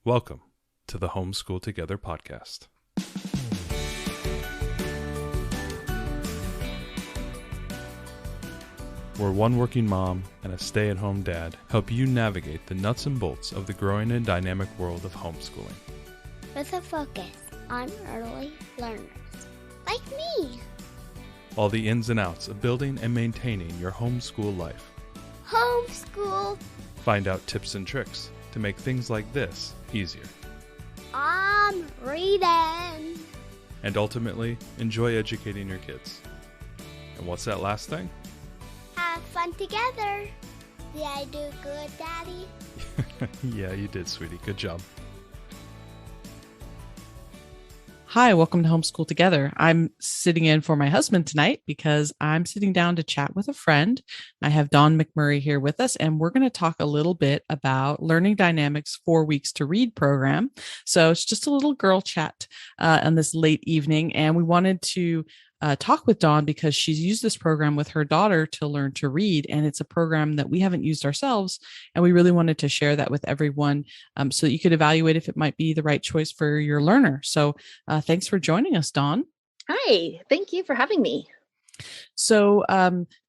Welcome to the Homeschool Together podcast. Where one working mom and a stay-at-home dad help you navigate the nuts and bolts of the growing and dynamic world of homeschooling. With a focus on early learners, like me. All the ins and outs of building and maintaining your homeschool life. Homeschool. Find out tips and tricks to make things like this easier. I'm reading. And ultimately, enjoy educating your kids. And what's that last thing? Have fun together. Did I do good, Daddy? Yeah, you did, sweetie. Good job. Hi, welcome to Homeschool Together. I'm sitting in for my husband tonight because I'm sitting down to chat with a friend. I have Dawn McMurray here with us, and we're going to talk a little bit about Learning Dynamics 4 Weeks to Read program. So it's just a little girl chat on this late evening, and we wanted to talk with Dawn because she's used this program with her daughter to learn to read. And it's a program that we haven't used ourselves. And we really wanted to share that with everyone so that you could evaluate if it might be the right choice for your learner. So thanks for joining us, Dawn. Hi, thank you for having me. So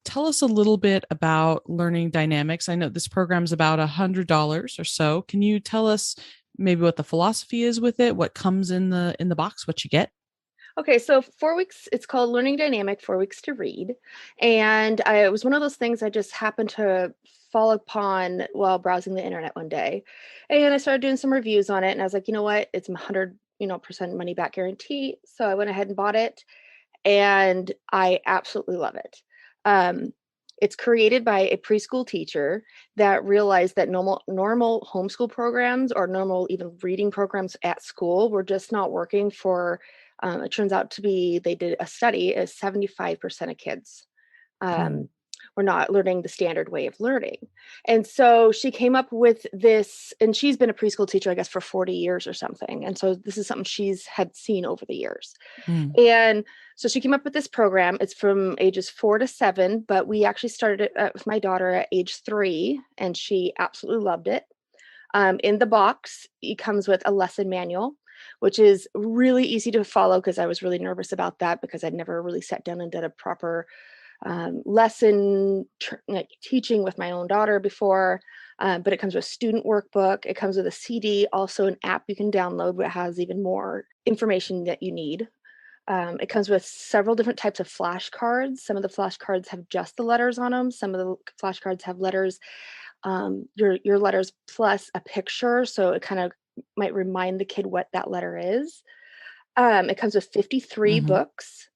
tell us a little bit about Learning Dynamics. I know this program is about $100 or so. Can you tell us maybe what the philosophy is with it, what comes in the box, what you get? Okay, so 4 weeks, it's called Learning Dynamic 4 Weeks to Read. And it was one of those things I just happened to fall upon while browsing the internet one day. And I started doing some reviews on it. And I was like, you know what? It's 100% money back guarantee. So I went ahead and bought it. And I absolutely love it. It's created by a preschool teacher that realized that normal homeschool programs or normal even reading programs at school were just not working for it turns out to be, they did a study, is 75% of kids were not learning the standard way of learning. And so she came up with this, and she's been a preschool teacher, I guess, for 40 years or something. And so this is something she's had seen over the years. And so she came up with this program. It's from ages 4 to 7, but we actually started it with my daughter at age 3, and she absolutely loved it. In the box, it comes with a lesson manual, which is really easy to follow because I was really nervous about that because I'd never really sat down and did a proper lesson teaching with my own daughter before. But it comes with a student workbook. It comes with a CD, also an app you can download that has even more information that you need. It comes with several different types of flashcards. Some of the flashcards have just the letters on them. Some of the flashcards have letters, your letters plus a picture. So it kind of might remind the kid what that letter is. It comes with 53 books,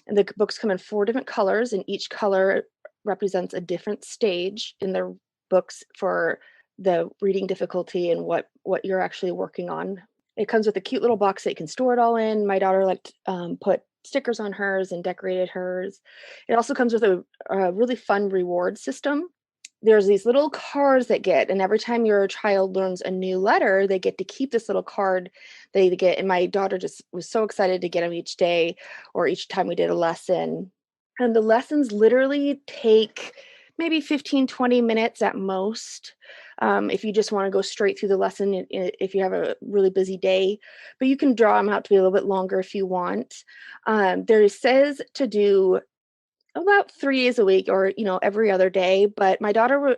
and the books come in 4 different colors, and each color represents a different stage in the books for the reading difficulty and what you're actually working on. It comes with a cute little box that you can store it all in. My daughter liked put stickers on hers and decorated hers. It also comes with a really fun reward system. There's these little cards that get, and every time your child learns a new letter, they get to keep this little card they get. And my daughter just was so excited to get them each day or each time we did a lesson. And the lessons literally take maybe 15, 20 minutes at most. If you just want to go straight through the lesson, if you have a really busy day, but you can draw them out to be a little bit longer if you want. There says to do about 3 days a week or, every other day. But my daughter,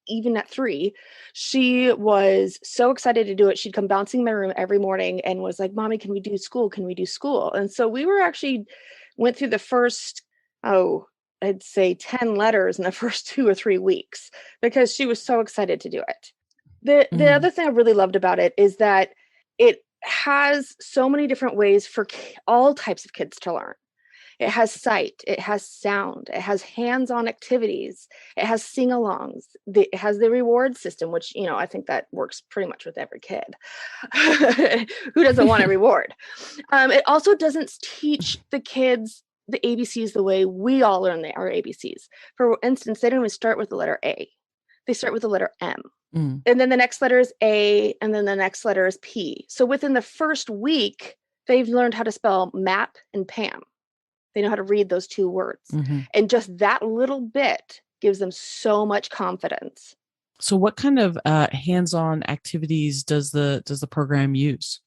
even at 3, she was so excited to do it. She'd come bouncing in my room every morning and was like, Mommy, can we do school? Can we do school? And so we went through the first, I'd say 10 letters in the first 2 or 3 weeks because she was so excited to do it. The other thing I really loved about it is that it has so many different ways for all types of kids to learn. It has sight, it has sound, it has hands-on activities, it has sing-alongs, it has the reward system, which, I think that works pretty much with every kid. Who doesn't want a reward? It also doesn't teach the kids the ABCs the way we all learn our ABCs. For instance, they don't even start with the letter A. They start with the letter M. And then the next letter is A, and then the next letter is P. So within the first week, they've learned how to spell map and Pam. They know how to read those 2 words. And just that little bit gives them so much confidence So what kind of hands-on activities does the program use?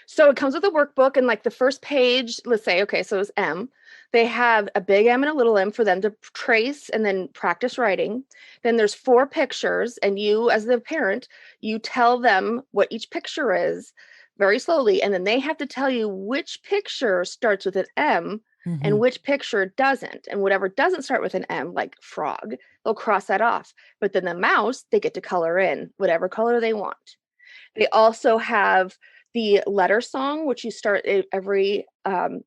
So it comes with a workbook, and like the first page, let's say, okay, so it's M. They have a big M and a little m for them to trace and then practice writing. Then there's 4 pictures, and you, as the parent, you tell them what each picture is very slowly, and then they have to tell you which picture starts with an M Mm-hmm. and which picture doesn't. And whatever doesn't start with an M, like frog, they'll cross that off. But then the mouse, they get to color in whatever color they want. They also have the letter song, which you start every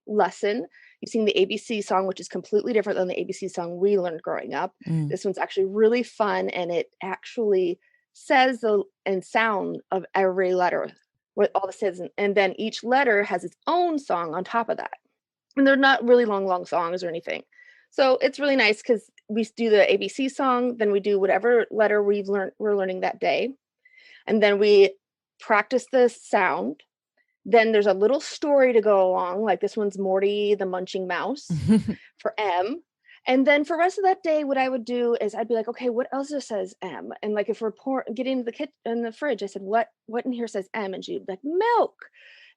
lesson. You sing the ABC song, which is completely different than the ABC song we learned growing up. Mm. This one's actually really fun, and it actually says the and sound of every letter with all the says, and then each letter has its own song on top of that. And they're not really long songs or anything. So it's really nice because we do the ABC song, then we do whatever letter we're learning that day, and then we practice the sound. Then there's a little story to go along, like this one's Morty the Munching Mouse for M. And then for the rest of that day, what I would do is I'd be like, okay, what else says M? And like if we're getting the kit in the fridge, I said, what in here says M? And she'd be like, milk.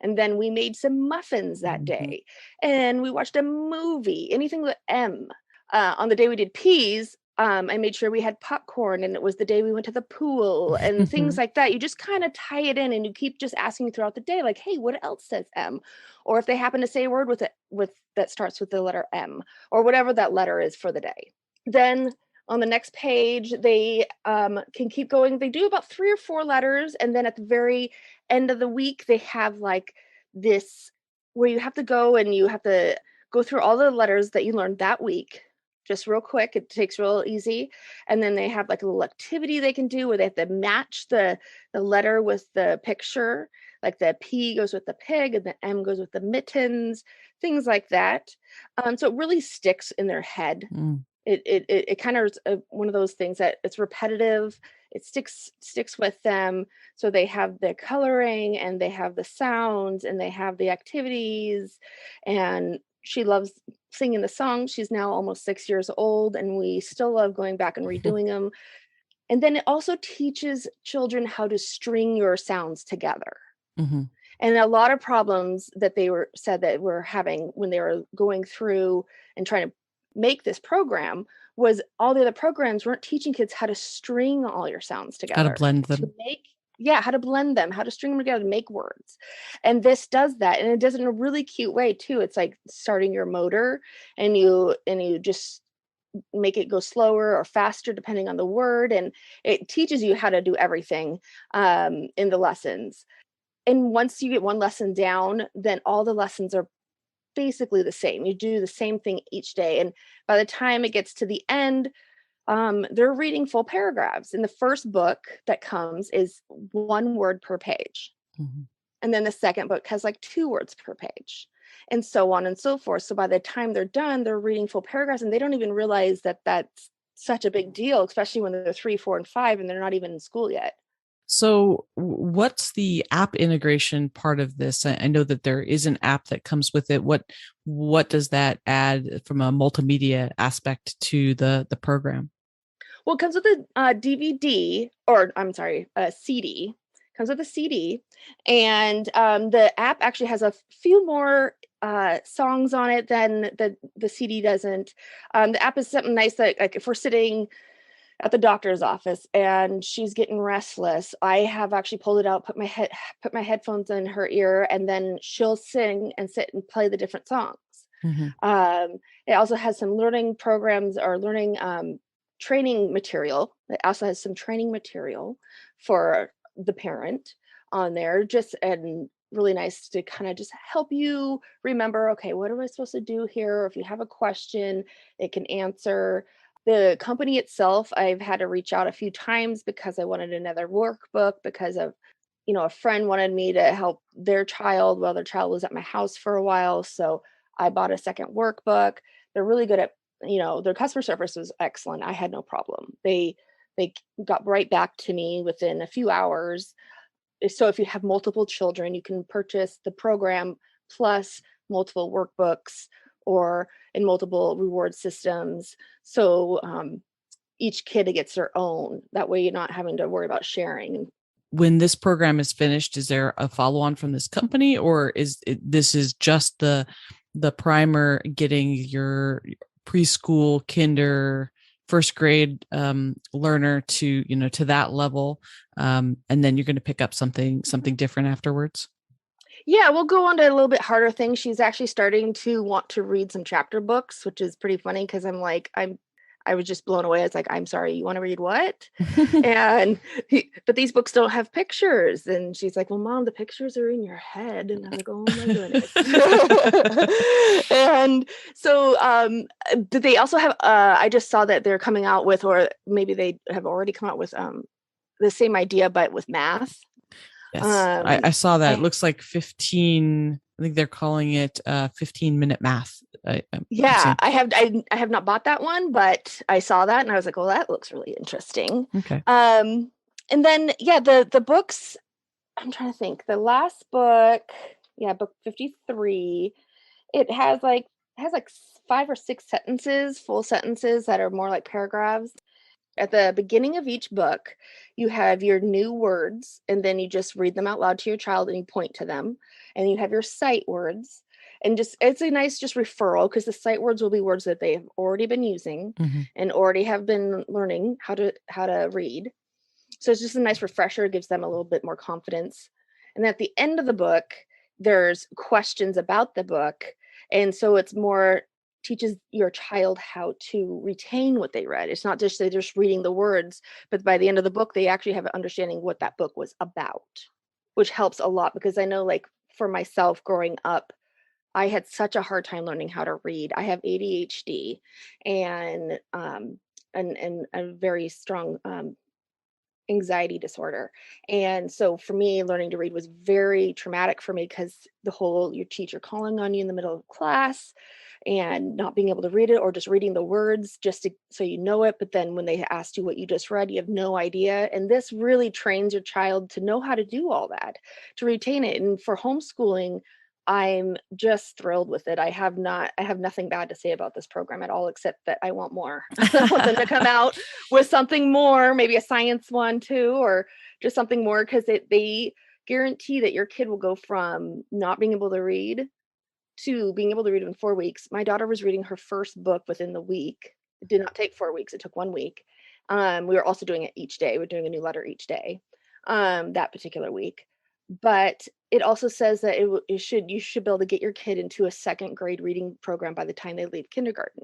And then we made some muffins that day, and we watched a movie, anything with M. On the day we did peas, I made sure we had popcorn, and it was the day we went to the pool and things like that. You just kind of tie it in, and you keep just asking throughout the day, like, hey, what else says M? Or if they happen to say a word with that starts with the letter M, or whatever that letter is for the day. Then on the next page, they can keep going. They do about 3 or 4 letters, and then at the very end of the week, they have like this where you have to go and you have to go through all the letters that you learned that week, just real quick. It takes real easy. And then they have like a little activity they can do where they have to match the letter with the picture. Like the P goes with the pig and the M goes with the mittens, things like that. So it really sticks in their head. Mm. It kind of is one of those things that it's repetitive. It sticks with them. So they have the coloring, and they have the sounds, and they have the activities, and she loves singing the songs. She's now almost 6 years old, and we still love going back and redoing them. And then it also teaches children how to string your sounds together. Mm-hmm. And a lot of problems that they said that we're having when they were going through and trying to make this program was all the other programs weren't teaching kids how to string all your sounds How to together, blend to them. make how to blend them, how to string them together to make words. And this does that, and it does it in a really cute way too. It's like starting your motor, and you just make it go slower or faster depending on the word, and it teaches you how to do everything in the lessons. And once you get one lesson down, then all the lessons are basically the same. You do the same thing each day. And by the time it gets to the end, they're reading full paragraphs. And the first book that comes is 1 word per page. Mm-hmm. And then the second book has like 2 words per page, and so on and so forth. So by the time they're done, they're reading full paragraphs, and they don't even realize that that's such a big deal, especially when they're 3, 4, and 5, and they're not even in school yet. So, what's the app integration part of this? I know that there is an app that comes with it. What does that add from a multimedia aspect to the program? Well, it comes with a DVD, or I'm sorry, a CD. Comes with a CD, and the app actually has a few more songs on it than the CD doesn't. The app is something nice that, like, if we're sitting at the doctor's office and she's getting restless, I have actually pulled it out, put my headphones in her ear, and then she'll sing and sit and play the different songs. Mm-hmm. It also has some learning programs or learning training material. It also has some training material for the parent on there, just and really nice to kind of just help you remember, okay, what am I supposed to do here? Or if you have a question, it can answer. The company itself, I've had to reach out a few times because I wanted another workbook because of, a friend wanted me to help their child while their child was at my house for a while. So I bought a second workbook. They're really good at, their customer service was excellent. I had no problem. They got right back to me within a few hours. So if you have multiple children, you can purchase the program plus multiple workbooks or in multiple reward systems. So each kid gets their own. That way you're not having to worry about sharing. When this program is finished, is there a follow-on from this company, or this is just the primer, getting your preschool, kinder, first grade learner to, to that level, and then you're going to pick up something different afterwards? Yeah, we'll go on to a little bit harder things. She's actually starting to want to read some chapter books, which is pretty funny because I was just blown away. It's like, I'm sorry, you want to read what? But these books don't have pictures. And she's like, well, Mom, the pictures are in your head. And I'm like, oh my goodness. And so did they also have, I just saw that they're coming out with, or maybe they have already come out with the same idea, but with math. Yes, I saw that. It looks like 15. I think they're calling it 15-minute math. I have not bought that one, but I saw that and I was like, well, that looks really interesting. Okay. And then the books. I'm trying to think. The last book, book 53. It has like 5 or 6 sentences, full sentences that are more like paragraphs. At the beginning of each book, you have your new words, and then you just read them out loud to your child and you point to them. And you have your sight words. And it's a nice just referral, because the sight words will be words that they have already been using and already have been learning how to read. So it's just a nice refresher. It gives them a little bit more confidence. And at the end of the book, there's questions about the book. And so it's more teaches your child how to retain what they read. It's not just they're just reading the words, but by the end of the book, they actually have an understanding what that book was about, which helps a lot, because I know, like, for myself growing up, I had such a hard time learning how to read. I have ADHD and a very strong anxiety disorder. And so for me, learning to read was very traumatic for me, because your teacher calling on you in the middle of class and not being able to read it, or just reading the words so you know it. But then when they asked you what you just read, you have no idea. And this really trains your child to know how to do all that, to retain it. And for homeschooling, I'm just thrilled with it. I have nothing bad to say about this program at all, except that I want more. I want them to come out with something more, maybe a science one too, or just something more, because they guarantee that your kid will go from not being able to read to being able to read in 4 weeks. My daughter was reading her first book within the week. It did not take 4 weeks. It took 1 week. We were also doing it each day. We're doing a new letter each day that particular week. But it also says that you should be able to get your kid into a 2nd grade reading program by the time they leave kindergarten.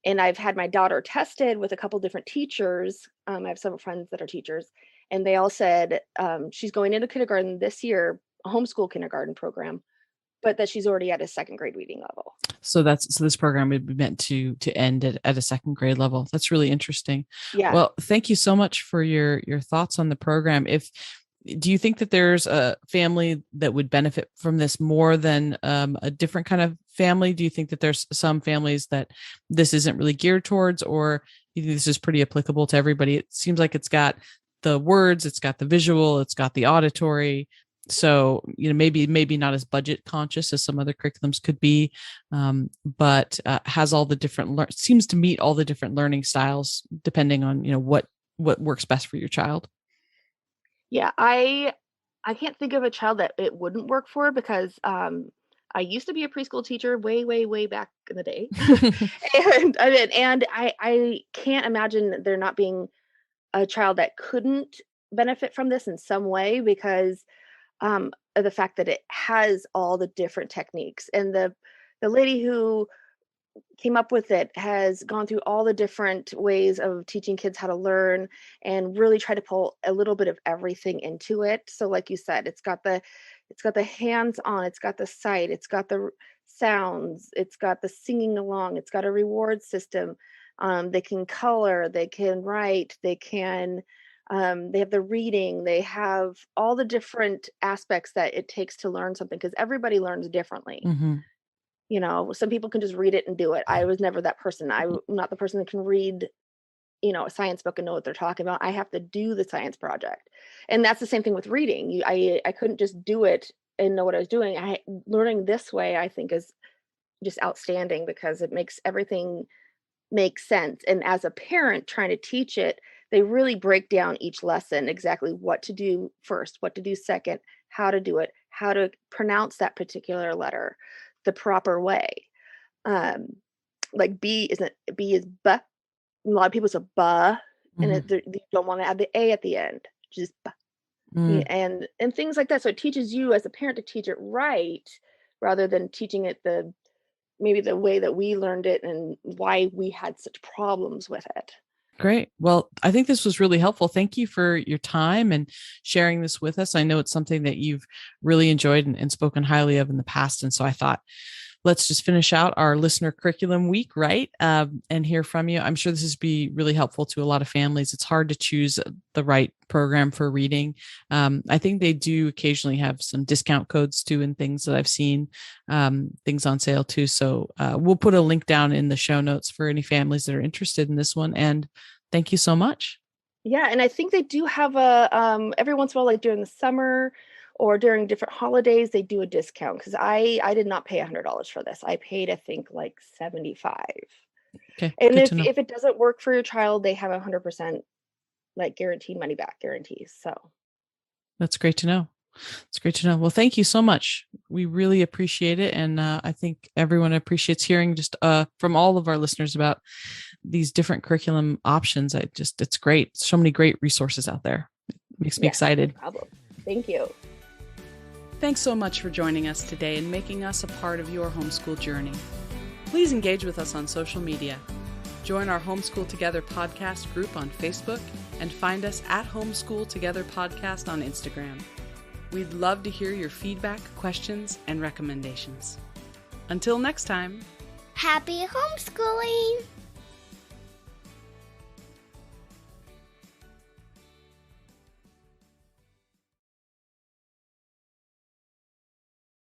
And I've had my daughter tested with a couple different teachers. I have several friends that are teachers, and they all said she's going into kindergarten this year, a homeschool kindergarten program, but that she's already at a 2nd grade reading level. So this program would be meant to end at a 2nd grade level. That's really interesting. Yeah. Well, thank you so much for your thoughts on the program. Do you think that there's a family that would benefit from this more than a different kind of family? Do you think that there's some families that this isn't really geared towards, or do you think this is pretty applicable to everybody? It seems like it's got the words, it's got the visual, it's got the auditory. So, maybe not as budget conscious as some other curriculums could be, but has all the different seems to meet all the different learning styles, depending on, what works best for your child. Yeah, I can't think of a child that it wouldn't work for, because I used to be a preschool teacher way, way, way back in the day. and I can't imagine there not being a child that couldn't benefit from this in some way, because of the fact that it has all the different techniques. And the lady who came up with it has gone through all the different ways of teaching kids how to learn, and really try to pull a little bit of everything into it. So like you said, it's got the hands on, it's got the sight, it's got the sounds, it's got the singing along, it's got a reward system. They can color, they can write, they have the reading, they have all the different aspects that it takes to learn something, because everybody learns differently. Mm-hmm. Some people can just read it and do it. I was never that person. I'm not the person that can read, a science book and know what they're talking about. I have to do the science project. And that's the same thing with reading. I couldn't just do it and know what I was doing. Learning this way, I think, is just outstanding, because it makes everything make sense. And as a parent trying to teach it, they really break down each lesson, exactly what to do first, what to do second, how to do it, how to pronounce that particular letter the proper way. Like B is B is B. A lot of people say "buh," and you don't want to add the A at the end, just "buh." And things like that. So it teaches you as a parent to teach it right, rather than teaching it maybe the way that we learned it and why we had such problems with it. Great. Well, I think this was really helpful. Thank you for your time and sharing this with us. I know it's something that you've really enjoyed and spoken highly of in the past. And so I thought, let's just finish out our listener curriculum week, right? And hear from you. I'm sure this is be really helpful to a lot of families. It's hard to choose the right program for reading. I think they do occasionally have some discount codes too, and things that I've seen, things on sale too. So we'll put a link down in the show notes for any families that are interested in this one. And thank you so much. Yeah. And I think they do have every once in a while, like during the summer, or during different holidays, they do a discount, because I did not pay $100 for this. I paid, I think, like $75. Okay. And if it doesn't work for your child, they have 100% like guaranteed money back guarantees. So that's great to know. It's great to know. Well, thank you so much. We really appreciate it. And I think everyone appreciates hearing just from all of our listeners about these different curriculum options. It's great. So many great resources out there. It makes me excited. No problem. Thank you. Thanks so much for joining us today and making us a part of your homeschool journey. Please engage with us on social media. Join our Homeschool Together podcast group on Facebook and find us at Homeschool Together Podcast on Instagram. We'd love to hear your feedback, questions, and recommendations. Until next time. Happy homeschooling!